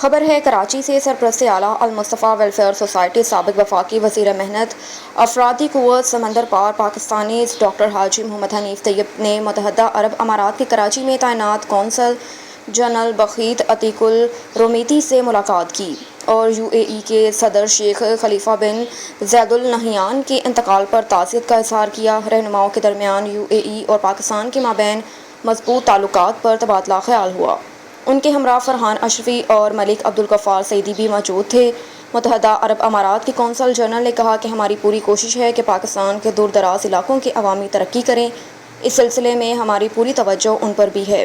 خبر ہے کراچی سے سرپرست اعلیٰ المصطفیٰ ویلفیئر سوسائٹی سابق وفاقی وزیر محنت افرادی قوت سمندر پار پاکستانی ڈاکٹر حاجی محمد حنیف طیب نے متحدہ عرب امارات کے کراچی میں تعینات قونصل جنرل بخیت عتیق الرومیتی سے ملاقات کی اور UAE کے صدر شیخ خلیفہ بن زید ال نہیان کے انتقال پر تعزیت کا اظہار کیا۔ رہنماؤں کے درمیان UAE اور پاکستان کے مابین مضبوط تعلقات پر تبادلہ خیال ہوا۔ ان کے ہمراہ فرحان اشرفی اور ملک عبدالغفار سعیدی بھی موجود تھے۔ متحدہ عرب امارات کے قونصل جنرل نے کہا کہ ہماری پوری کوشش ہے کہ پاکستان کے دور دراز علاقوں کے عوامی ترقی کریں، اس سلسلے میں ہماری پوری توجہ ان پر بھی ہے۔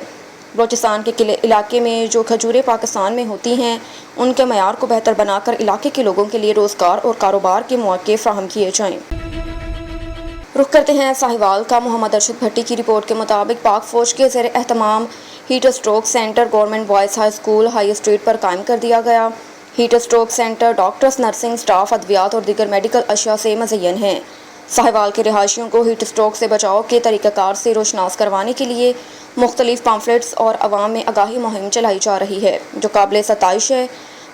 بلوچستان کے علاقے میں جو کھجوریں پاکستان میں ہوتی ہیں ان کے معیار کو بہتر بنا کر علاقے کے لوگوں کے لیے روزگار اور کاروبار کے مواقع فراہم کیے جائیں۔ رخ کرتے ہیں ساہیوال کا۔ محمد ارشد بھٹی کی رپورٹ کے مطابق پاک فوج کے زیر اہتمام heat stroke centre government boys high school high street پر قائم کر دیا گیا۔ Heat stroke centre doctors, nursing staff, ادویات اور دیگر میڈیکل اشیاء سے مزین ہے۔ ساہیوال کے رہائشیوں کو ہیٹ اسٹروک سے بچاؤ کے طریقہ کار سے روشناس کروانے کے لیے مختلف پامفلٹس اور عوام میں آگاہی مہم چلائی جا رہی ہے، جو قابل ستائش ہے۔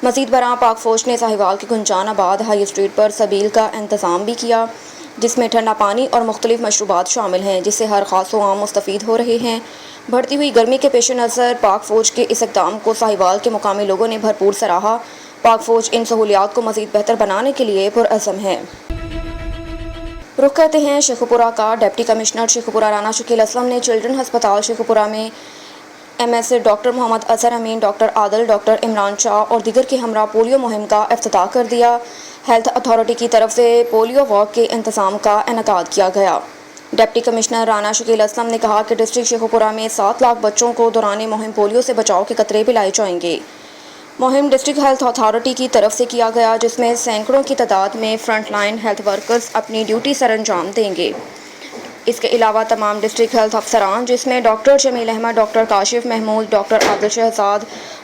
مزید برآں پاک فوج نے ساہیوال کے گنجان آباد ہائی اسٹریٹ پر سبیل کا انتظام بھی کیا، جس میں ٹھنڈا پانی اور مختلف مشروبات شامل ہیں، جس سے ہر خاص و عام مستفید ہو رہے ہیں۔ بڑھتی ہوئی گرمی کے پیش نظر پاک فوج کے اس اقدام کو ساہیوال کے مقامی لوگوں نے بھرپور سراہا۔ پاک فوج ان سہولیات کو مزید بہتر بنانے کے لیے پرعزم ہے۔ رخ کرتے ہیں شیخوپورہ کا۔ ڈپٹی کمشنر شیخوپورہ رانا شکیل اسلم نے چلڈرن ہسپتال شیخوپورہ میں MS ڈاکٹر محمد اظہر امین، ڈاکٹر عادل، ڈاکٹر عمران شاہ اور دیگر کے ہمراہ پولیو مہم کا افتتاح کر دیا۔ ہیلتھ اتھارٹی کی طرف سے پولیو واک کے انتظام کا انعقاد کیا گیا۔ ڈپٹی کمشنر رانا شکیل اسلم نے کہا کہ ڈسٹرکٹ شیخوپورہ میں 7 لاکھ بچوں کو دوران مہم پولیو سے بچاؤ کے قطرے پلائے جائیں گے۔ مہم ڈسٹرکٹ ہیلتھ اتھارٹی کی طرف سے کیا گیا، جس میں سینکڑوں کی تعداد میں فرنٹ لائن ہیلتھ ورکرز اپنی ڈیوٹی سر انجام دیں گے۔ اس کے علاوہ تمام ڈسٹرکٹ ہیلتھ افسران، جس میں doctor Jamil Ahmad, doctor Kashif Mahmood, doctor Adil Shahzad,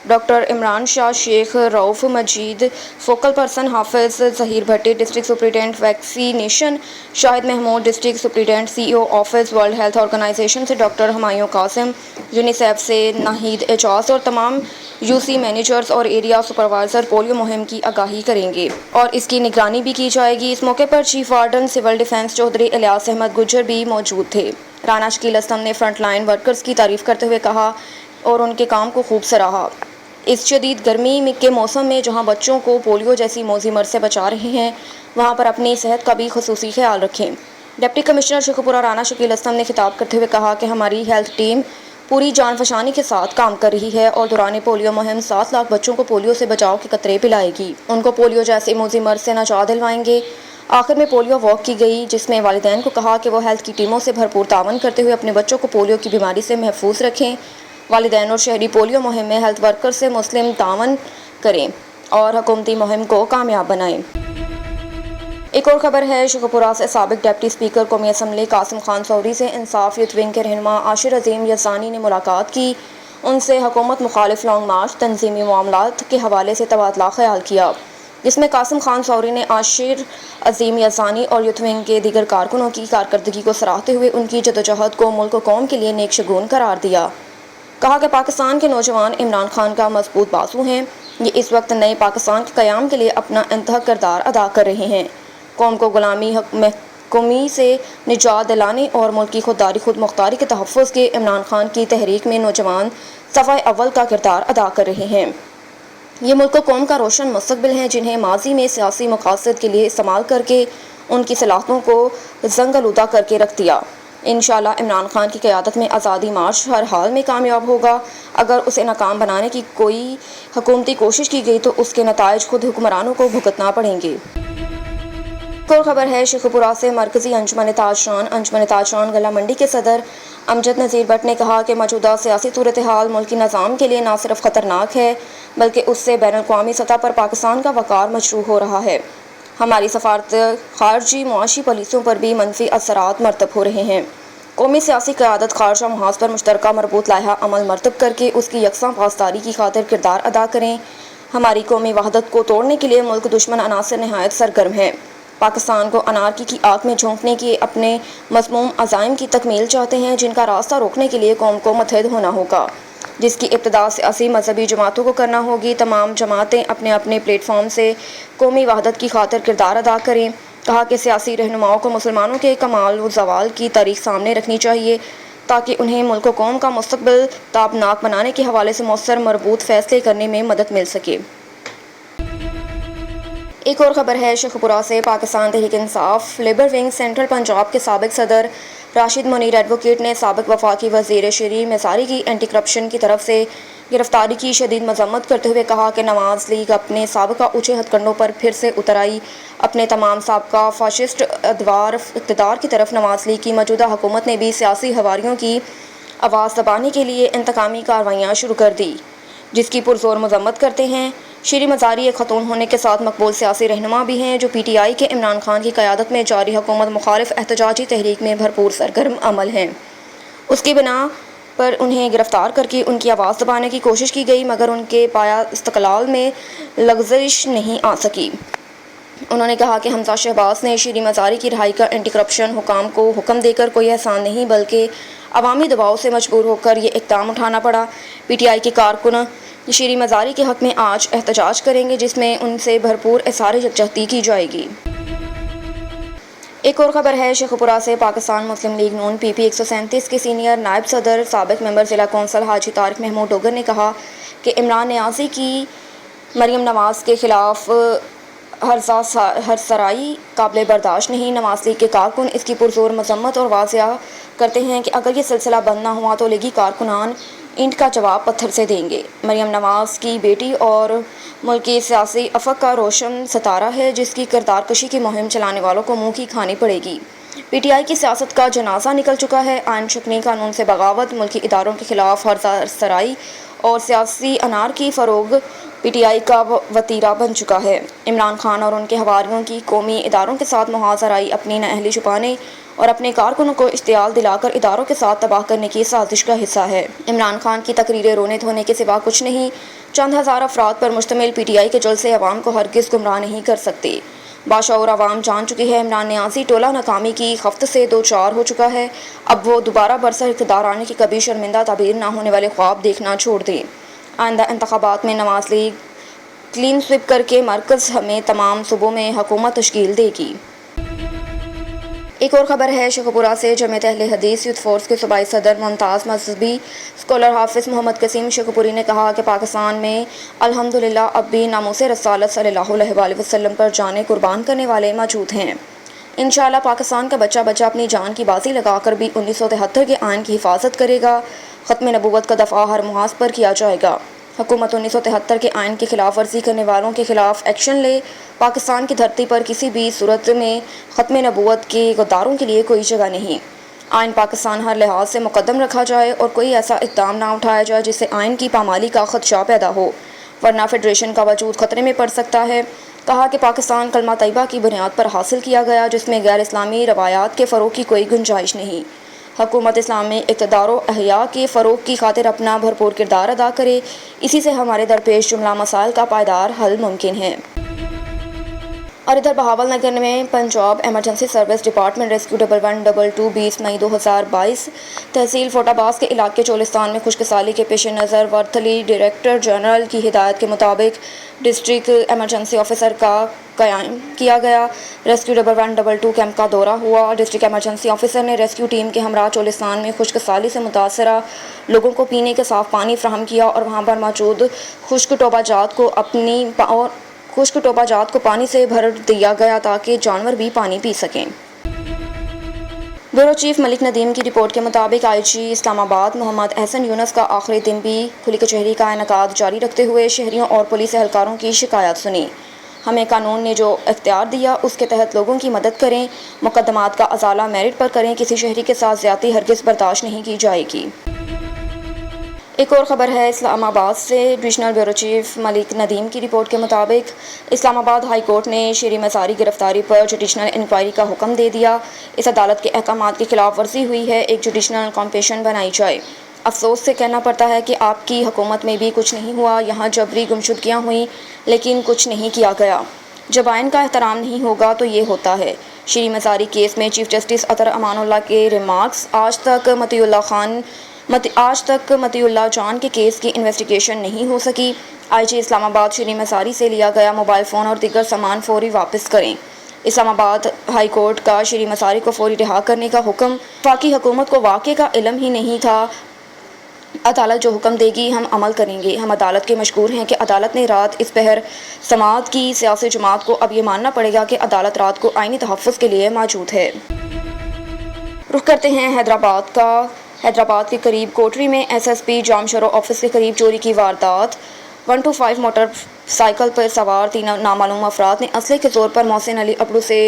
doctor Imran Shah, Sheikh Rauf Majeed, focal person Hafiz Zaheer Bhatti, district superintendent vaccination Shahid Mahmood, district superintendent CEO office World Health Organization سے ڈاکٹر ہمایوں قاسم، یونیسیف سے ناہید اعجاز اور تمام UC مینیجرز اور ایریا سپروائزر پولیو مہم کی آگاہی کریں گے اور اس کی نگرانی بھی کی جائے گی۔ اس موقع پر chief warden civil defence Chaudhry Ilyas Ahmad Gujjar بھی موجود تھے۔ رانا شکیل اسلم نے فرنٹ لائن ورکرز کی تعریف کرتے ہوئے کہا اور ان کے کام کو خوب سراہا۔ اس شدید گرمی کے موسم میں جہاں بچوں کو پولیو جیسی موذی مرض سے بچا رہے ہیں، وہاں پر اپنی صحت کا بھی خصوصی خیال رکھیں۔ ڈپٹی کمشنر شیخوپورہ رانا شکیل اسلم نے خطاب کرتے ہوئے کہا کہ ہماری ہیلتھ ٹیم پوری جان فشانی کے ساتھ کام کر رہی ہے اور دوران پولیو مہم 7 لاکھ بچوں کو پولیو سے بچاؤ کے قطرے پلائے گی، ان کو پولیو جیسے موذی مرض سے نجات دلوائیں گے۔ آخر میں پولیو واک کی گئی، جس میں والدین کو کہا کہ وہ ہیلتھ کی ٹیموں سے بھرپور تعاون کرتے ہوئے اپنے بچوں کو پولیو کی بیماری سے محفوظ رکھیں۔ والدین اور شہری پولیو مہم میں ہیلتھ ورکر سے مسلم تعاون کریں اور حکومتی مہم کو کامیاب بنائیں۔ ایک اور خبر ہے شیخوپورہ سے۔ سابق ڈپٹی اسپیکر قومی اسمبلی قاسم خان سوری سے انصاف یوتھ ونگ کے رہنما عاشر عظیم یزدانی نے ملاقات کی۔ ان سے حکومت مخالف لانگ مارچ، تنظیمی معاملات کے حوالے سے تبادلہ خیال کیا، جس میں قاسم خان سوری نے عاشر عظیم یزدانی اور یوتھ ونگ کے دیگر کارکنوں کی کارکردگی کو سراہتے ہوئے ان کی جدوجہد کو ملک و قوم کے لیے نیک شگون قرار دیا۔ کہا کہ پاکستان کے نوجوان عمران خان کا مضبوط بازو ہیں، یہ اس وقت نئے پاکستان کے قیام کے لیے اپنا انتہا کردار ادا کر رہے ہیں۔ قوم کو غلامی محکومی سے نجات دلانے اور ملک کی خودداری خود مختاری کے تحفظ کے عمران خان کی تحریک میں نوجوان صفحہ اول کا کردار ادا کر رہے ہیں۔ یہ ملک و قوم کا روشن مستقبل ہیں، جنہیں ماضی میں سیاسی مقاصد کے لیے استعمال کر کے ان کی صلاحیتوں کو زنگ آلودہ کر کے رکھ دیا۔ انشاءاللہ عمران خان کی قیادت میں آزادی مارچ ہر حال میں کامیاب ہوگا۔ اگر اسے ناکام بنانے کی کوئی حکومتی کوشش کی گئی تو اس کے نتائج خود حکمرانوں کو بھگتنا پڑیں گے۔ ایک اور خبر ہے شیخوپورہ سے۔ مرکزی انجمن تاجران گلا منڈی کے صدر امجد نذیر بٹ نے کہا کہ موجودہ سیاسی صورتحال ملکی نظام کے لیے نہ صرف خطرناک ہے بلکہ اس سے بین الاقوامی سطح پر پاکستان کا وقار مجروح ہو رہا ہے۔ ہماری سفارت خارجی معاشی پالیسیوں پر بھی منفی اثرات مرتب ہو رہے ہیں۔ قومی سیاسی قیادت خارجہ محاذ پر مشترکہ مربوط لائحہ عمل مرتب کر کے اس کی یکساں پاسداری کی خاطر کردار ادا کریں۔ ہماری قومی وحدت کو توڑنے کے لیے ملک دشمن عناصر نہایت سرگرم ہیں۔ پاکستان کو انارکی کی آگ میں جھونکنے کے اپنے مذموم عزائم کی تکمیل چاہتے ہیں، جن کا راستہ روکنے کے لیے قوم کو متحد ہونا ہوگا۔ جس کی ابتدا سیاسی مذہبی جماعتوں کو کرنا ہوگی۔ تمام جماعتیں اپنے اپنے پلیٹ فارم سے قومی وحدت کی خاطر کردار ادا کریں۔ کہا کہ سیاسی رہنماؤں کو مسلمانوں کے کمال و زوال کی تاریخ سامنے رکھنی چاہیے تاکہ انہیں ملک و قوم کا مستقبل تابناک بنانے کے حوالے سے مؤثر مربوط فیصلے کرنے میں مدد مل سکے۔ ایک اور خبر ہے شیخ پورہ سے۔ Pakistan Tehreek Insaf labour wing central Punjab کے سابق صدر راشد منیر ایڈوکیٹ نے سابق وفاقی وزیر شری مزاری کی اینٹی کرپشن کی طرف سے گرفتاری کی شدید مذمت کرتے ہوئے کہا کہ نواز لیگ اپنے سابقہ اونچے ہتھ کنڈوں پر پھر سے اتر آئی۔ اپنے تمام سابقہ فاشسٹ ادوار اقتدار کی طرف نواز لیگ کی موجودہ حکومت نے بھی سیاسی ہوادیوں کی آواز دبانے کے لیے انتقامی کارروائیاں شروع کر دی، جس کی پرزور مذمت کرتے ہیں۔ شری مزاری ایک خاتون ہونے کے ساتھ مقبول سیاسی رہنما بھی ہیں جو پی ٹی آئی کے عمران خان کی قیادت میں جاری حکومت مخالف احتجاجی تحریک میں بھرپور سرگرم عمل ہیں۔ اس کی بنا پر انہیں گرفتار کر کے ان کی آواز دبانے کی کوشش کی گئی مگر ان کے پایا استقلال میں لغزش نہیں آ سکی۔ انہوں نے کہا کہ حمزہ شہباز نے شری مزاری کی رہائی کا اینٹی کرپشن حکام کو حکم دے کر کوئی احسان نہیں بلکہ عوامی دباؤ سے مجبور ہو کر یہ اقدام اٹھانا پڑا۔ پی ٹی آئی کے کارکن شری مزاری کے حق میں آج احتجاج کریں گے جس میں ان سے بھرپور اظہار یکجہتی کی جائے گی۔ ایک اور خبر ہے شیخ پورہ سے۔ پاکستان مسلم لیگ نون پی پی 137 کے سینئر نائب صدر سابق ممبر ضلع کونسل حاجی طارق محمود ڈوگر نے کہا کہ عمران نیازی کی مریم نواز کے خلاف ہرسرائی قابل برداشت نہیں۔ نواز لیگ کے کارکن اس کی پرزور مذمت اور واضح کرتے ہیں کہ اگر یہ سلسلہ بند نہ ہوا تو لیگی کارکنان اینٹ کا جواب پتھر سے دیں گے۔ مریم نواز کی بیٹی اور ملکی سیاسی افق کا روشن ستارہ ہے جس کی کردار کشی کی مہم چلانے والوں کو منہ کی کھانی پڑے گی۔ پی ٹی آئی کی سیاست کا جنازہ نکل چکا ہے۔ آئین شکنی قانون سے بغاوت، ملکی اداروں کے خلاف ہرسرائی اور سیاسی انار کی فروغ پی ٹی آئی کا وتیرہ بن چکا ہے۔ عمران خان اور ان کے حواریوں کی قومی اداروں کے ساتھ محاذ آرائی اپنی نااہلی چھپانے اور اپنے کارکنوں کو اشتعال دلا کر اداروں کے ساتھ تباہ کرنے کی سازش کا حصہ ہے۔ عمران خان کی تقریریں رونے دھونے کے سوا کچھ نہیں۔ چند ہزار افراد پر مشتمل پی ٹی آئی کے جلسے عوام کو ہرگز گمراہ نہیں کر سکتے۔ باشعور عوام جان چکی ہے عمران نیازی ٹولہ ناکامی کی خفت سے دوچار ہو چکا ہے۔ اب وہ دوبارہ برسر اقتدار آنے کی کبھی شرمندہ تعبیر نہ ہونے والے خواب دیکھنا چھوڑ دیں۔ آئندہ انتخابات میں نواز لیگ کلین سویپ کر کے مرکز میں تمام صوبوں میں حکومت تشکیل دے گی۔ ایک اور خبر ہے شیخ پورہ سے۔ جمعیت اہل حدیث یوتھ فورس کے صوبائی صدر ممتاز مذہبی اسکالر حافظ محمد قسیم شیخ پوری نے کہا کہ پاکستان میں الحمدللہ اب بھی ناموس رسالت صلی اللہ علیہ وآلہ وسلم پر جانیں قربان کرنے والے موجود ہیں۔ انشاءاللہ پاکستان کا بچہ بچہ اپنی جان کی بازی لگا کر بھی 1973 کے آئین کی حفاظت کرے گا۔ ختم نبوت کا دفاع ہر محاذ پر کیا جائے گا۔ حکومت 1973 کے آئین کی خلاف ورزی کرنے والوں کے خلاف ایکشن لے۔ پاکستان کی دھرتی پر کسی بھی صورت میں ختم نبوت کے غداروں کے لیے کوئی جگہ نہیں۔ آئین پاکستان ہر لحاظ سے مقدم رکھا جائے اور کوئی ایسا اقدام نہ اٹھایا جائے جس سے آئین کی پامالی کا خدشہ پیدا ہو، ورنہ فیڈریشن کا وجود خطرے میں پڑ سکتا ہے۔ کہا کہ پاکستان کلمہ طیبہ کی بنیاد پر حاصل کیا گیا جس میں غیر اسلامی روایات کے فروغ کی کوئی گنجائش نہیں۔ حکومت اسلام میں اقتدار و احیاء کے فروغ کی خاطر اپنا بھرپور کردار ادا کرے، اسی سے ہمارے درپیش جملہ مسائل کا پائیدار حل ممکن ہے۔ اور ادھر بہاول نگر میں Punjab emergency service department rescue 1122 20 مئی 2022 تحصیل فوٹا باز کے علاقے چولستان میں خشک سالی کے پیش نظر ورتھلی ڈائریکٹر جنرل کی ہدایت کے مطابق ڈسٹرکٹ ایمرجنسی آفیسر کا قیام کیا گیا۔ ریسکیو 1122 کیمپ کا دورہ ہوا۔ ڈسٹرکٹ ایمرجنسی آفیسر نے ریسکیو ٹیم کے ہمراہ چولستان میں خشک سالی سے متاثرہ لوگوں کو پینے کے صاف پانی فراہم کیا اور وہاں پر موجود خشک ٹوبہ جات کو پانی سے بھر دیا گیا تاکہ جانور بھی پانی پی سکیں۔ بیورو چیف ملک ندیم کی رپورٹ کے مطابق آئی جی اسلام آباد محمد احسن یونس کا آخری دن بھی کھلی کچہری کا انعقاد جاری رکھتے ہوئے شہریوں اور پولیس اہلکاروں کی شکایات سنی۔ ہمیں قانون نے جو اختیار دیا اس کے تحت لوگوں کی مدد کریں، مقدمات کا ازالہ میرٹ پر کریں، کسی شہری کے ساتھ زیادتی ہرگز برداشت نہیں کی جائے گی۔ ایک اور خبر ہے اسلام آباد سے۔ ڈویژنل بیورو چیف ملک ندیم کی رپورٹ کے مطابق اسلام آباد ہائی کورٹ نے شری مزاری گرفتاری پر جوڈیشنل انکوائری کا حکم دے دیا۔ اس عدالت کے احکامات کی خلاف ورزی ہوئی ہے، ایک جوڈیشنل کمیشن بنائی جائے۔ افسوس سے کہنا پڑتا ہے کہ آپ کی حکومت میں بھی کچھ نہیں ہوا، یہاں جبری گمشدگیاں ہوئیں لیکن کچھ نہیں کیا گیا۔ جب آئین کا احترام نہیں ہوگا تو یہ ہوتا ہے۔ شری مزاری کیس میں چیف جسٹس اطہر امان اللہ کے ریمارکس آج تک مطیع اللہ خان آج تک مطیع اللہ جان کے کیس کی انویسٹیگیشن نہیں ہو سکی۔ آئی جی اسلام آباد شری مساری سے لیا گیا موبائل فون اور دیگر سامان فوری واپس کریں۔ اسلام آباد ہائی کورٹ کا شری مساری کو فوری رہا کرنے کا حکم۔ وفاقی حکومت کو واقعے کا علم ہی نہیں تھا، عدالت جو حکم دے گی ہم عمل کریں گے۔ ہم عدالت کے مشکور ہیں کہ عدالت نے رات اس پہر سماعت کی۔ سیاسی جماعت کو اب یہ ماننا پڑے گا کہ عدالت رات کو آئینی تحفظ کے لیے موجود ہے۔ رخ کرتے ہیں حیدرآباد کا۔ حیدرآباد کے قریب کوٹری میں ایس ایس پی جام شرو آفس کے قریب چوری کی واردات۔ 125 موٹر سائیکل پر سوار 3 نامعلوم افراد نے اسلحے کے زور پر محسن علی اپڑو سے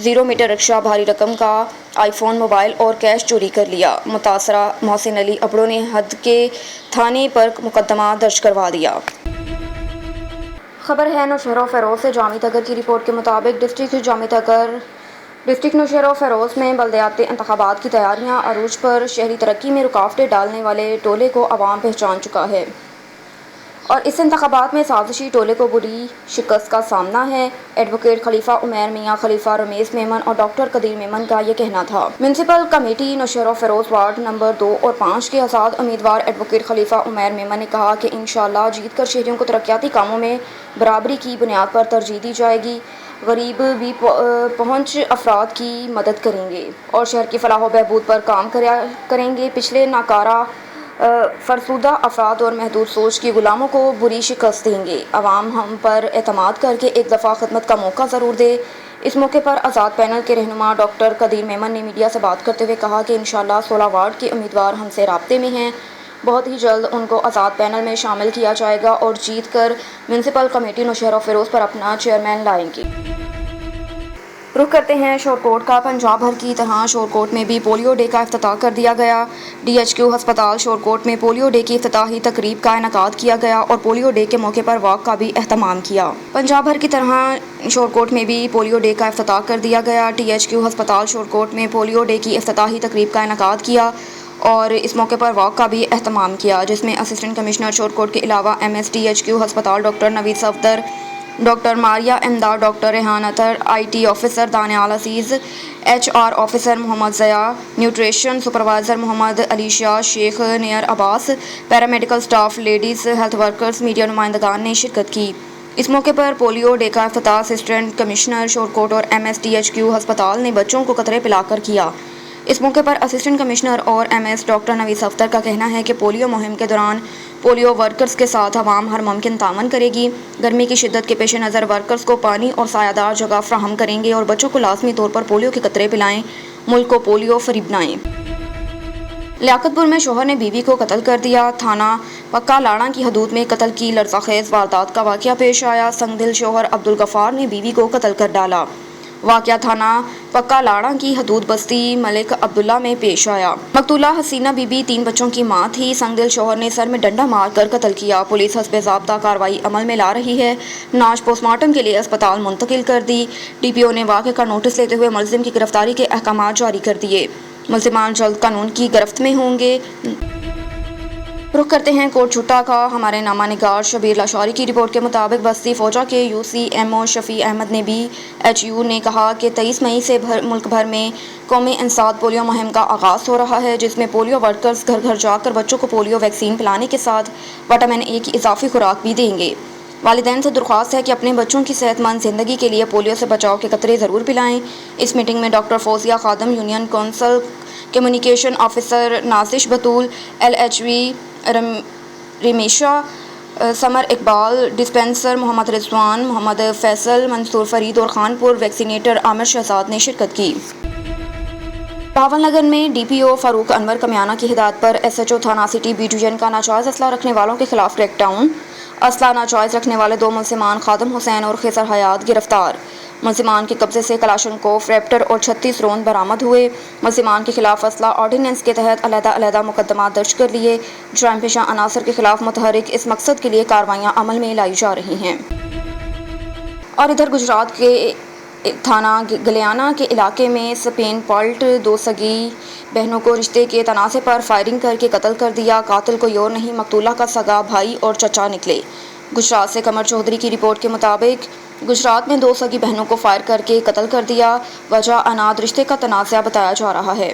0 میٹر رکشہ، بھاری رقم کا آئی فون، موبائل اور کیش چوری کر لیا۔ متاثرہ محسن علی اپڑو نے حد کے تھانے پر مقدمہ درج کروا دیا۔ خبر ہے نوشہرہ و فیروز سے۔ جامع تگر کی رپورٹ کے مطابق ڈسٹرکٹ نوشہرہ و فیروز میں بلدیاتی انتخابات کی تیاریاں عروج پر۔ شہری ترقی میں رکاوٹیں ڈالنے والے ٹولے کو عوام پہچان چکا ہے اور اس انتخابات میں سازشی ٹولے کو بری شکست کا سامنا ہے۔ ایڈوکیٹ خلیفہ عمیر میاں خلیفہ، رمیش میمن اور ڈاکٹر قدیر میمن کا یہ کہنا تھا۔ میونسپل کمیٹی نوشہرہ و فیروز وارڈ نمبر 2 اور 5 کے آزاد امیدوار ایڈوکیٹ خلیفہ عمیر میمن نے کہا کہ انشاءاللہ جیت کر شہریوں کو ترقیاتی کاموں میں برابری کی بنیاد پر ترجیح دی جائے گی۔ غریب بھی پہنچ افراد کی مدد کریں گے اور شہر کی فلاح و بہبود پر کام کریں گے۔ پچھلے ناکارہ فرسودہ افراد اور محدود سوچ کی غلاموں کو بری شکست دیں گے۔ عوام ہم پر اعتماد کر کے ایک دفعہ خدمت کا موقع ضرور دے۔ اس موقع پر آزاد پینل کے رہنما ڈاکٹر قدیر میمن نے میڈیا سے بات کرتے ہوئے کہا کہ انشاءاللہ 16 وارڈ کے امیدوار ہم سے رابطے میں ہیں۔ بہت ہی جلد ان کو آزاد پینل میں شامل کیا جائے گا اور جیت کر میونسپل کمیٹی نوشہرہ و فیروز پر اپنا چیئرمین لائیں گے۔ رخ کرتے ہیں شورکوٹ کا۔ پنجاب بھر کی طرح شورکوٹ میں بھی پولیو ڈے کا افتتاح کر دیا گیا۔ ڈی ایچ کیو ہسپتال شورکوٹ میں پولیو ڈے کی افتتاحی تقریب کا انعقاد کیا گیا اور پولیو ڈے کے موقع پر واک کا بھی اہتمام کیا۔ پنجاب بھر کی طرح شورکوٹ میں بھی پولیو ڈے کا افتتاح کر دیا گیا۔ ڈی ایچ کیو ہسپتال شورکوٹ میں پولیو ڈے کی افتتاحی تقریب کا انعقاد کیا اور اس موقع پر واک کا بھی اہتمام کیا، جس میں اسسٹنٹ کمشنر شورکوٹ کے علاوہ M S D H Q ہسپتال doctor Naveed Safdar, doctor Maria Imdad, doctor Rehan Athar, I T officer Danial Aziz, H R officer Muhammad Zia, nutrition supervisor Muhammad Ali Shah, Sheikh Nayyar Abbas, paramedical staff, ladies health workers, media نمائندگان نے شرکت کی۔ اس موقع پر پولیو ڈے کا افتتاح اسسٹنٹ کمشنر شورکوٹ اور M S D H Q ہسپتال نے بچوں کو قطرے پلا کر کیا۔ اس موقع پر اسسٹنٹ کمشنر اور M S doctor Naveed Safdar کا کہنا ہے کہ پولیو مہم کے دوران پولیو ورکرز کے ساتھ عوام ہر ممکن تعاون کرے گی۔ گرمی کی شدت کے پیش نظر ورکرز کو پانی اور سایہ دار جگہ فراہم کریں گے اور بچوں کو لازمی طور پر پولیو کے قطرے پلائیں۔ ملک کو پولیو فری بنائیں۔ لیاقت پور میں شوہر نے بیوی کو قتل کر دیا۔ تھانہ پکا لاڑہ کی حدود میں قتل کی لرزہ خیز واردات کا واقعہ پیش آیا۔ سنگ دل شوہر عبدالغفار نے بیوی کو قتل کر ڈالا۔ واقعہ تھانہ پکا لاڑہ کی حدود بستی ملک عبداللہ میں پیش آیا۔ مقتولہ حسینہ بی بی 3 بچوں کی ماں تھی۔ سنگ دل شوہر نے سر میں ڈنڈا مار کر قتل کیا۔ پولیس حسب ضابطہ کارروائی عمل میں لا رہی ہے۔ نعش پوسٹ مارٹم کے لیے اسپتال منتقل کر دی۔ ڈی پی او نے واقعے کا نوٹس لیتے ہوئے ملزم کی گرفتاری کے احکامات جاری کر دیے۔ ملزمان جلد قانون کی گرفت میں ہوں گے۔ رخ کرتے ہیں کوٹ چھٹا کا۔ ہمارے نامہ نگار شبیر لاشوری کی رپورٹ کے مطابق بستی فوجا کے یو سی ایم او شفیع احمد نے بی ایچ یو نے کہا کہ 23 مئی سے ملک بھر میں قومی انسداد پولیو مہم کا آغاز ہو رہا ہے، جس میں پولیو ورکرز گھر گھر جا کر بچوں کو پولیو ویکسین پلانے کے ساتھ وٹامن اے کی اضافی خوراک بھی دیں گے۔ والدین سے درخواست ہے کہ اپنے بچوں کی صحت مند زندگی کے لیے پولیو سے بچاؤ کے قطرے ضرور پلائیں۔ اس میٹنگ میں ڈاکٹر فوزیہ خادم، یونین کونسل کمیونیکیشن آفیسر نازش بطول، ایل ایچ وی رمیشا، سمر اقبال، ڈسپنسر محمد رضوان، محمد فیصل، منصور فرید اور خانپور ویکسینیٹر عامر شہزاد نے شرکت کی۔ بہاول نگر میں ڈی پی او فاروق انور کمیانہ کی ہدایت پر ایس ایچ او تھانہ سٹی بی ڈویژن کا ناجائز اسلحہ رکھنے والوں کے خلاف کریک ڈاؤن۔ اسلحہ ناجائز رکھنے والے 2 ملزمان خادم حسین اور خضر حیات گرفتار۔ ملزمان کے قبضے سے کلاشنکوف، ریپٹر اور 36 روند برآمد ہوئے۔ ملزمان کے خلاف اسلحہ آرڈیننس کے تحت علیحدہ علیحدہ مقدمات درج کر لیے۔ جرائم پیشہ عناصر کے خلاف متحرک اس مقصد کے لیے کارروائیاں عمل میں لائی جا رہی ہیں۔ اور ادھر گجرات کے تھانہ گلیانا کے علاقے میں سپین پالٹ 2 سگی بہنوں کو رشتے کے تنازع پر فائرنگ کر کے قتل کر دیا۔ قاتل کوئی اور نہیں مقتولہ کا سگا بھائی اور چچا نکلے۔ گجرات سے قمر چودھری کی رپورٹ کے مطابق گجرات میں 2 سگی بہنوں کو فائر کر کے قتل کر دیا۔ وجہ اناد رشتے کا تنازع بتایا جا رہا ہے۔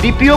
DPO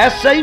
SI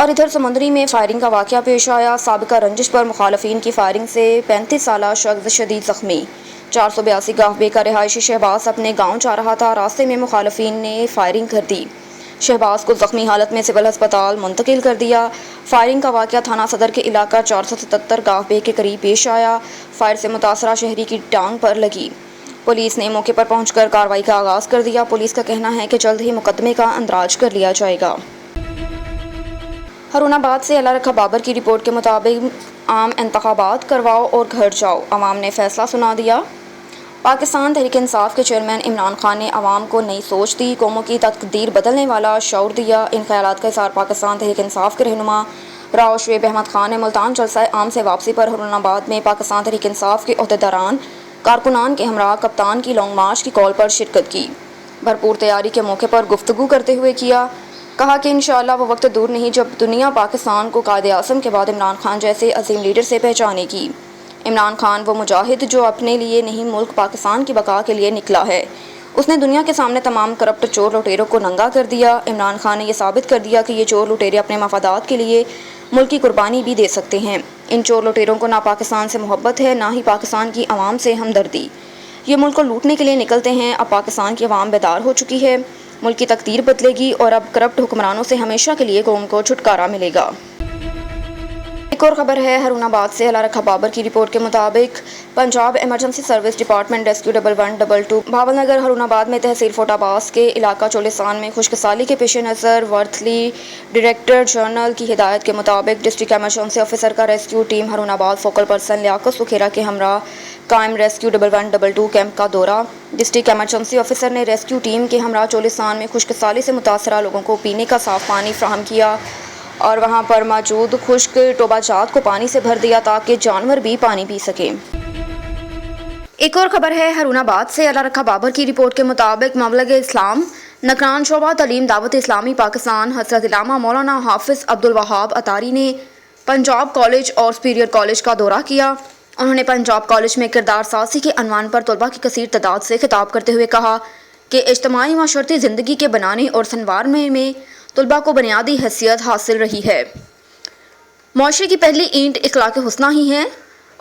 اور ادھر سمندری میں فائرنگ کا واقعہ پیش آیا۔ سابقہ رنجش پر مخالفین کی فائرنگ سے 35 سالہ شخص شدید زخمی۔ 482 گاہ بے کا رہائشی شہباز اپنے گاؤں جا رہا تھا، راستے میں مخالفین نے فائرنگ کر دی۔ شہباز کو زخمی حالت میں سول ہسپتال منتقل کر دیا۔ فائرنگ کا واقعہ تھانہ صدر کے علاقہ 477 گاہ بے کے قریب پیش آیا۔ فائر سے متاثرہ شہری کی ٹانگ پر لگی۔ پولیس نے موقع پر پہنچ کر کارروائی کا آغاز کر دیا۔ پولیس کا کہنا ہے کہ جلد ہی مقدمے کا اندراج کر لیا جائے گا۔ ہارون آباد سے اللہ رکھا بابر کی رپورٹ کے مطابق عام انتخابات کرواؤ اور گھر جاؤ، عوام نے فیصلہ سنا دیا۔ پاکستان تحریک انصاف کے چیئرمین عمران خان نے عوام کو نئی سوچ دی، قوموں کی تقدیر بدلنے والا شعور دیا۔ ان خیالات کا اظہار پاکستان تحریک انصاف کے رہنما راؤ شعیب احمد خان نے ملتان جلسہ عام سے واپسی پر ہارون آباد میں پاکستان تحریک انصاف کے عہدیداران کارکنان کے ہمراہ کپتان کی لانگ مارچ کی کال پر شرکت کی۔ بھرپور تیاری کے موقع پر گفتگو کرتے ہوئے کہا کہ انشاءاللہ وہ وقت دور نہیں جب دنیا پاکستان کو قائد اعظم کے بعد عمران خان جیسے عظیم لیڈر سے پہچانے گی۔ عمران خان وہ مجاہد جو اپنے لیے نہیں ملک پاکستان کی بقا کے لیے نکلا ہے۔ اس نے دنیا کے سامنے تمام کرپٹ چور لٹیروں کو ننگا کر دیا۔ عمران خان نے یہ ثابت کر دیا کہ یہ چور لٹیرے اپنے مفادات کے لیے ملک کی قربانی بھی دے سکتے ہیں۔ ان چور لٹیروں کو نہ پاکستان سے محبت ہے، نہ ہی پاکستان کی عوام سے ہمدردی۔ یہ ملک کو لوٹنے کے لیے نکلتے ہیں۔ اب پاکستان کی عوام بیدار ہو چکی ہے، ملک کی تقدیر بدلے گی اور اب کرپٹ حکمرانوں سے ہمیشہ کے لیے قوم کو چھٹکارا ملے گا۔ ایک اور خبر ہے ہارون آباد سے اللہ رکھا بابر کی رپورٹ کے مطابق Punjab emergency service department rescue 1122 Bahawalnagar Haroonabad میں تحصیل فوٹ آباس کے علاقہ چولستان میں خشک سالی کے پیش نظر ورتھلی ڈائریکٹر جنرل کی ہدایت کے مطابق ڈسٹرکٹ ایمرجنسی آفیسر کا ریسکیو ٹیم ہارون آباد فوکل پرسن لیاقت سکھیرا کے ہمراہ قائم ریسکیو 1122 کیمپ کا دورہ۔ ڈسٹرکٹ ایمرجنسی آفیسر نے ریسکیو ٹیم کے ہمراہ چولستان میں خشک سالی سے متاثرہ لوگوں کو پینے کا صاف پانی فراہم کیا اور وہاں پر موجود خشک ٹوبہ جات کو پانی سے بھر دیا تاکہ جانور بھی پانی پی سکیں۔ ایک اور خبر ہے ہارون آباد سے اللہ رکھا بابر کی رپورٹ کے مطابق مبلغ اسلام نگران شعبہ تعلیم دعوت اسلامی پاکستان حضرت علامہ مولانا حافظ عبدالوہاب اتاری نے پنجاب کالج اور سپیریئر کالج کا دورہ کیا۔ انہوں نے پنجاب کالج میں کردار سازی کے عنوان پر طلباء کی کثیر تعداد سے خطاب کرتے ہوئے کہا کہ اجتماعی معاشرتی زندگی کے بنانے اور سنوارنے میں طلباء کو بنیادی حیثیت حاصل رہی ہے۔ معاشرے کی پہلی اینٹ اخلاق حسنہ ہی ہے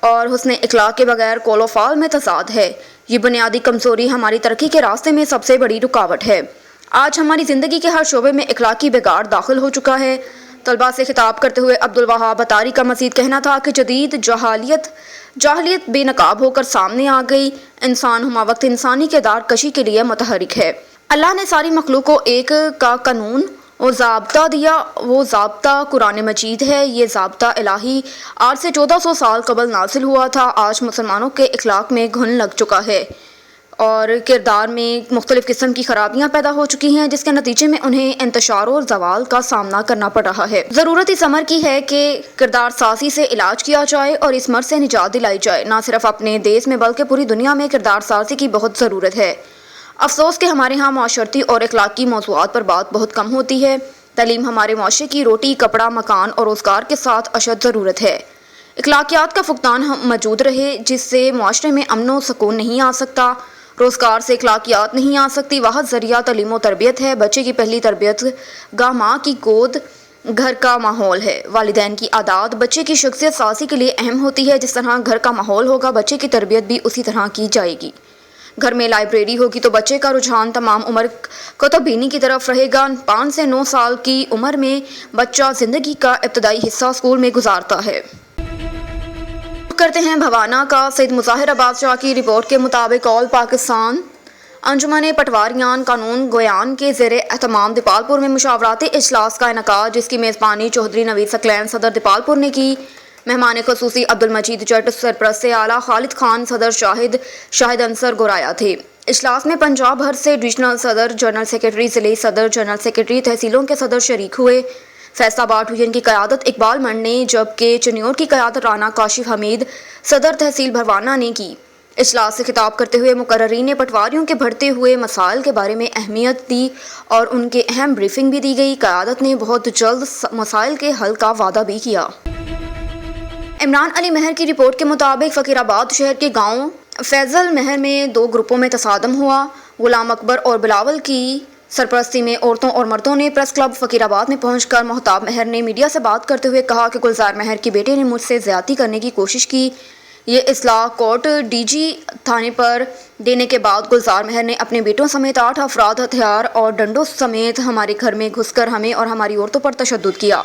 اور حسن اخلاق کے بغیر قول و فعل میں تضاد ہے۔ یہ بنیادی کمزوری ہماری ترقی کے راستے میں سب سے بڑی رکاوٹ ہے۔ آج ہماری زندگی کے ہر شعبے میں اخلاقی بگاڑ داخل ہو چکا ہے۔ طلباء سے خطاب کرتے ہوئے عبدالوہاب اتاری کا مزید کہنا تھا کہ جدید جاہلیت بے نقاب ہو کر سامنے آ گئی۔ انسان ہما وقت انسانی کردار کشی کے لیے متحرک ہے۔ اللہ نے ساری مخلوق کو ایک کا قانون اور ضابطہ دیا، وہ ضابطہ قرآن مجید ہے۔ یہ ضابطہ الہی آج سے 1400 سال قبل نازل ہوا تھا۔ آج مسلمانوں کے اخلاق میں گھن لگ چکا ہے اور کردار میں مختلف قسم کی خرابیاں پیدا ہو چکی ہیں، جس کے نتیجے میں انہیں انتشار اور زوال کا سامنا کرنا پڑ رہا ہے۔ ضرورت اس امر کی ہے کہ کردار سازی سے علاج کیا جائے اور اس مرض سے نجات دلائی جائے۔ نہ صرف اپنے دیش میں بلکہ پوری دنیا میں کردار سازی کی بہت ضرورت ہے۔ افسوس کہ ہمارے ہاں معاشرتی اور اخلاقی موضوعات پر بات بہت کم ہوتی ہے۔ تعلیم ہمارے معاشرے کی روٹی، کپڑا، مکان اور روزگار کے ساتھ اشد ضرورت ہے۔ اخلاقیات کا فقدان موجود رہے، جس سے معاشرے میں امن و سکون نہیں آ سکتا۔ روزگار سے اخلاقیات نہیں آ سکتی۔ واحد ذریعہ تعلیم و تربیت ہے۔ بچے کی پہلی تربیت گاہ ماں کی گود گھر کا ماحول ہے۔ والدین کی عادات بچے کی شخصیت سازی کے لیے اہم ہوتی ہے۔ جس طرح گھر کا ماحول ہوگا، بچے کی تربیت بھی اسی طرح کی جائے گی۔ گھر میں لائبریری ہوگی تو بچے کا رجحان تمام عمر کتب بینی کی طرف رہے گا۔ 5 سے 9 سال کی عمر میں بچہ زندگی کا ابتدائی حصہ اسکول میں گزارتا ہے۔ کرتے ہیں بھوانا کا سید مظاہر عباس شاہ کی رپورٹ کے مطابق آل پاکستان انجمن پٹواریان قانون گویان کے زیر اہتمام دیپالپور میں مشاورتی اجلاس کا انعقاد، جس کی میزبانی چودھری نوید ثقلین صدر دیپالپور نے کی۔ مہمان خصوصی عبدالمجید جٹ، سرپرست اعلیٰ خالد خان، صدر شاہد انصر گورایا تھے۔ اجلاس میں پنجاب بھر سے ڈویژنل صدر، جنرل سیکرٹری، ضلعی صدر، جنرل سیکرٹری، تحصیلوں کے صدر شریک ہوئے۔ فیصل آباد ڈویژن کی قیادت اقبال منڈ نے، جبکہ چنیور کی قیادت رانا کاشف حمید، صدر تحصیل بھروانا نے کی۔ اجلاس سے خطاب کرتے ہوئے مقررین نے پٹواریوں کے بڑھتے ہوئے مسائل کے بارے میں اہمیت دی اور ان کے اہم بریفنگ بھی دی گئی۔ قیادت نے بہت جلد مسائل کے حل کا وعدہ بھی کیا۔ عمران علی مہر کی رپورٹ کے مطابق فقیر آباد شہر کے گاؤں فیضل مہر میں 2 گروپوں میں تصادم ہوا۔ غلام اکبر اور بلاول کی سرپرستی میں عورتوں اور مردوں نے پریس کلب فقیر آباد میں پہنچ کر محتاب مہر نے میڈیا سے بات کرتے ہوئے کہا کہ گلزار مہر کے بیٹے نے مجھ سے زیادتی کرنے کی کوشش کی. یہ اطلاع کوٹ ڈی جی تھانے پر دینے کے بعد گلزار مہر نے اپنے بیٹوں سمیت 8 افراد ہتھیار اور ڈنڈوں سمیت ہمارے گھر میں گھس کر ہمیں اور ہماری عورتوں پر تشدد کیا.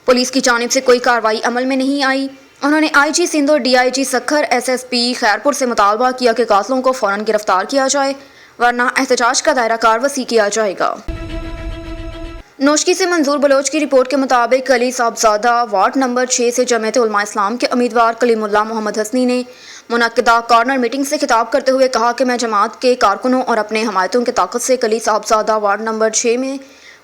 پولیس کی جانب سے کوئی کارروائی عمل میں نہیں آئی. انہوں نے آئی جی سندھ اور D I G Sukkur S S P Khairpur سے مطالبہ کیا کہ قاتلوں کو فوراً گرفتار کیا جائے ورنہ احتجاج کا دائرہ کار وسیع کیا جائے گا. نوشکی سے منظور بلوچ کی رپورٹ کے مطابق علی صاحبزادہ وارڈ نمبر 6 سے جمعیت علماء اسلام کے امیدوار کلیم اللہ محمد حسنی نے منعقدہ کارنر میٹنگ سے خطاب کرتے ہوئے کہا کہ میں جماعت کے کارکنوں اور اپنے حمایتوں کی طاقت سے علی صاحبزادہ وارڈ نمبر 6 میں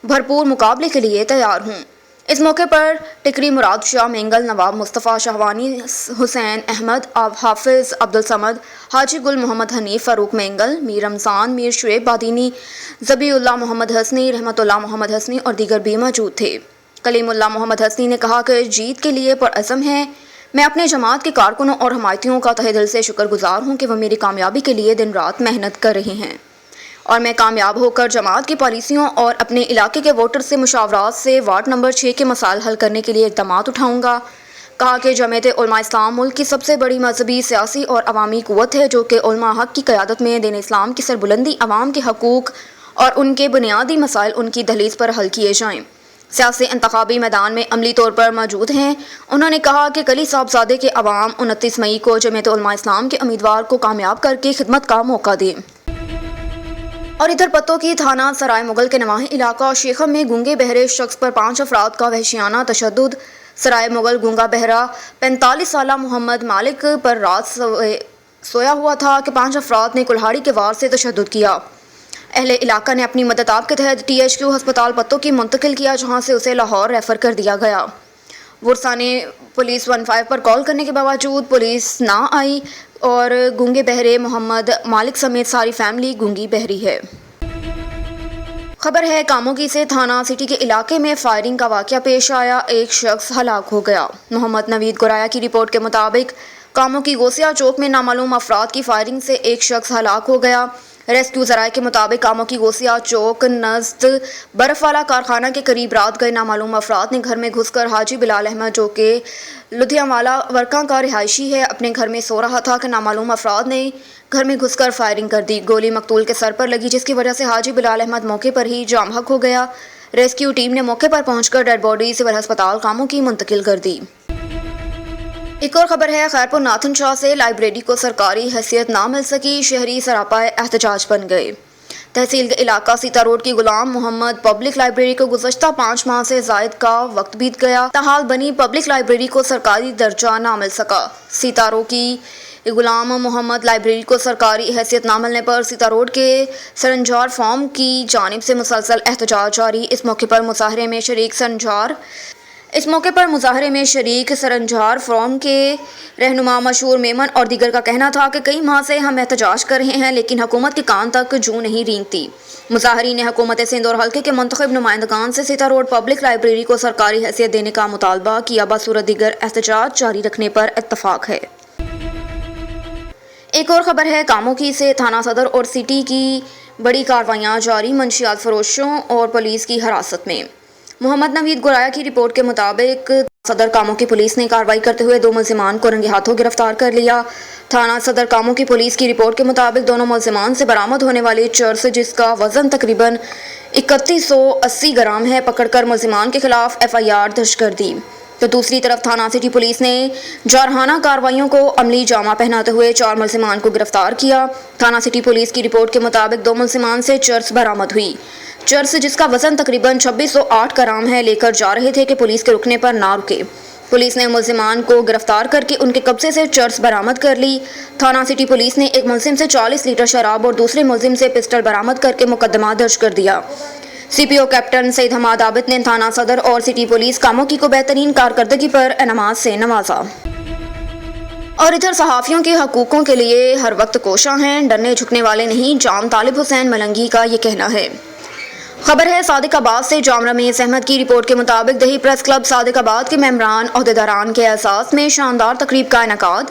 بھرپور مقابلے کے لیے تیار ہوں. اس موقع پر ٹکری مراد شاہ مینگل، نواب مصطفیٰ شہوانی، حسین احمد، حافظ عبدالصمد، حاجی گل محمد حنیف، فاروق مینگل، میر رمضان، میر شعیب بادینی، ذبیح اللہ محمد حسنی، رحمت اللہ محمد حسنی اور دیگر بھی موجود تھے. کلیم اللہ محمد حسنی نے کہا کہ جیت کے لیے پرعزم ہیں. میں اپنے جماعت کے کارکنوں اور حمایتیوں کا تہہ دل سے شکر گزار ہوں کہ وہ میری کامیابی کے لیے دن رات محنت کر رہے ہیں اور میں کامیاب ہو کر جماعت کی پالیسیوں اور اپنے علاقے کے ووٹر سے مشاورات سے وارڈ نمبر 6 کے مسائل حل کرنے کے لیے اقدامات اٹھاؤں گا. کہا کہ جمعیت علماء اسلام ملک کی سب سے بڑی مذہبی، سیاسی اور عوامی قوت ہے جو کہ علماء حق کی قیادت میں دین اسلام کی سربلندی، عوام کے حقوق اور ان کے بنیادی مسائل ان کی دہلیز پر حل کیے جائیں. سیاسی انتخابی میدان میں عملی طور پر موجود ہیں. انہوں نے کہا کہ کلی صاحبزادے کے عوام 29 مئی کو جمعیت علماء اسلام کے امیدوار کو کامیاب کر کے خدمت کا موقع دیں. اور ادھر پتوں کی تھانہ سرائے مغل کے نواحی علاقہ شیخم میں گونگے بہرے شخص پر 5 افراد کا وحشیانہ تشدد. سرائے مغل گونگا بہرا 45 سالہ محمد مالک پر رات سویا ہوا تھا کہ 5 افراد نے کلہاڑی کے وار سے تشدد کیا. اہل علاقہ نے اپنی مدد آپ کے تحت THQ ہسپتال پتوں کی منتقل کیا جہاں سے اسے لاہور ریفر کر دیا گیا. ورثا نے پولیس 15 پر کال کرنے کے باوجود پولیس نہ آئی اور گونگے بہرے محمد مالک سمیت ساری فیملی گونگی بہری ہے. خبر ہے کاموگی سے تھانہ سٹی کے علاقے میں فائرنگ کا واقعہ پیش آیا. ایک شخص ہلاک ہو گیا. محمد نوید گورایا کی رپورٹ کے مطابق کاموگی گوسیا چوک میں نامعلوم افراد کی فائرنگ سے ایک شخص ہلاک ہو گیا. ریسکیو ذرائع کے مطابق کاموگی گوسیا چوک نزد برف والا کارخانہ کے قریب رات گئے نامعلوم افراد نے گھر میں گھس کر حاجی بلال احمد جو کہ لدھیانوالا ورکاں کا رہائشی ہے اپنے گھر میں سو رہا تھا کہ نامعلوم افراد نے گھر میں گھس کر فائرنگ کر دی. گولی مقتول کے سر پر لگی جس کی وجہ سے حاجی بلال احمد موقع پر ہی جام حق ہو گیا. ریسکیو ٹیم نے موقع پر پہنچ کر ڈیڈ باڈی سول ہسپتال کاموگی منتقل کر دی. ایک اور خبر ہے خیرپور ناتھن شاہ سے لائبریری کو سرکاری حیثیت نہ مل سکی. شہری سراپا احتجاج بن گئے. تحصیل کے علاقہ سیتا روڈ کی غلام محمد پبلک لائبریری کو گزشتہ 5 ماہ سے زائد کا وقت بیت گیا. تاحال بنی پبلک لائبریری کو سرکاری درجہ نہ مل سکا. سیتا روڈ کی غلام محمد لائبریری کو سرکاری حیثیت نہ ملنے پر سیتا روڈ کے سرنجار فارم کی جانب سے مسلسل احتجاج جاری. اس موقع پر مظاہرے میں شریک سرنجار فارم کے رہنما مشہور میمن اور دیگر کا کہنا تھا کہ کئی ماہ سے ہم احتجاج کر رہے ہیں لیکن حکومت کے کان تک جوں نہیں رینگتی. مظاہرین نے حکومت سندھ اور حلقے کے منتخب نمائندگان سے سیتا روڈ پبلک لائبریری کو سرکاری حیثیت دینے کا مطالبہ کیا. بصورت دیگر احتجاج جاری رکھنے پر اتفاق ہے. ایک اور خبر ہے کاموگی سے تھانہ صدر اور سٹی کی بڑی کارروائیاں جاری. منشیات فروشوں اور پولیس کی حراست میں. محمد نوید گورایا کی رپورٹ کے مطابق صدر کاموگی پولیس نے کارروائی کرتے ہوئے 2 ملزمان کو رنگے ہاتھوں گرفتار کر لیا. تھانہ صدر کاموگی پولیس کی رپورٹ کے مطابق دونوں ملزمان سے برآمد ہونے والی چرس جس کا وزن تقریباً 3180 گرام ہے پکڑ کر ملزمان کے خلاف FIR درج کر دی. تو دوسری طرف تھانہ سٹی پولیس نے جارحانہ کارروائیوں کو عملی جامہ پہناتے ہوئے 4 ملزمان کو گرفتار کیا. تھانہ سٹی پولیس کی رپورٹ کے مطابق 2 ملزمان سے چرس برآمد ہوئی. چرس جس کا وزن تقریباً 2608 گرام ہے لے کر جا رہے تھے کہ پولیس کے رکنے پر نہ رکے. پولیس نے ملزمان کو گرفتار کر کے ان کے قبضے سے چرس برآمد کر لی. تھانہ سٹی پولیس نے ایک ملزم سے 40 لیٹر شراب اور دوسرے ملزم سے پسٹل برآمد کر کے مقدمہ درج کر دیا. CPO کیپٹن سید حماد عابد نے تھانہ صدر اور سٹی پولیس کاموگی کو بہترین کارکردگی پر انعامات سے نوازا. اور ادھر صحافیوں کے حقوقوں کے لیے ہر وقت کوشاں ہیں، ڈرنے جھکنے والے نہیں، جام طالب حسین ملنگی کا یہ کہنا ہے. خبر ہے صادق آباد سے جام رمیز احمد کی رپورٹ کے مطابق دیہی پریس کلب صادق آباد کے ممبران عہدیداران کے اعزاز میں شاندار تقریب کا انعقاد.